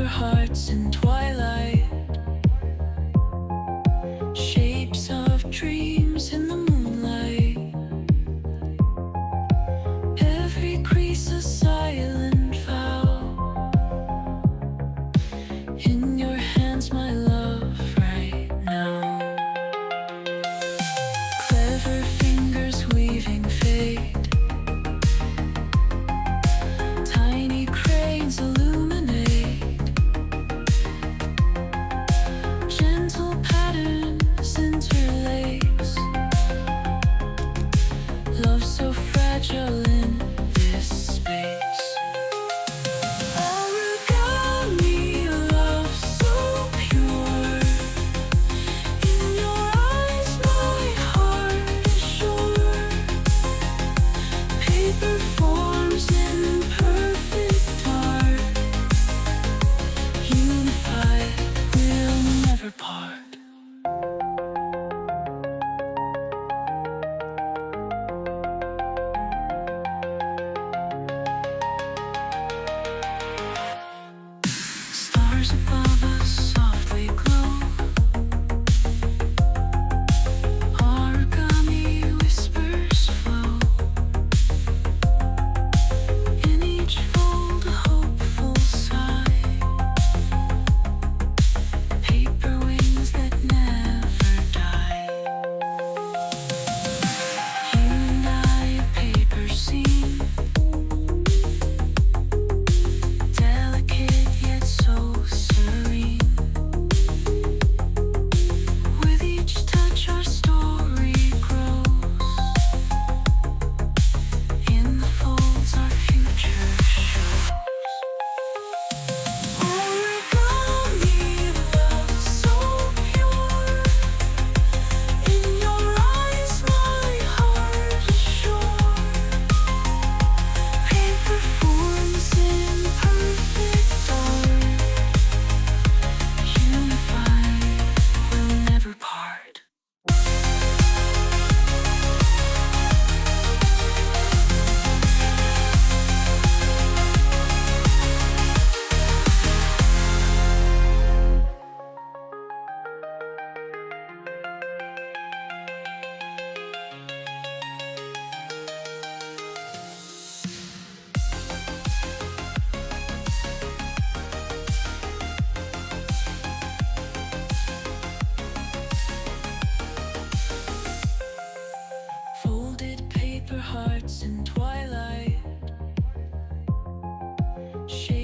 paper hearts in twilight, shapes of dreams in the moonlight. Every crease a silent vow. In your hands, my love, right now. Clever fingers weaving fate, tiny cranes illuminate, gentle patterns interlace. Love so fragile in this space. Origami, love so pure. In your eyes, my heart is sure. Paper forms in perfect art, unified, we'll never part. Stars above us softly glow. Origami whispers flow. In each fold, a hopeful sigh. Paper wings that never die. You and I, a paper scene, delicate yet so serene. With each touch our story grows. In the folds our future shows. Origami, love so pure. In your eyes, my heart is sure. Paper forms in perfect art, unified, we'll never part. Folded paper hearts in twilight, shapes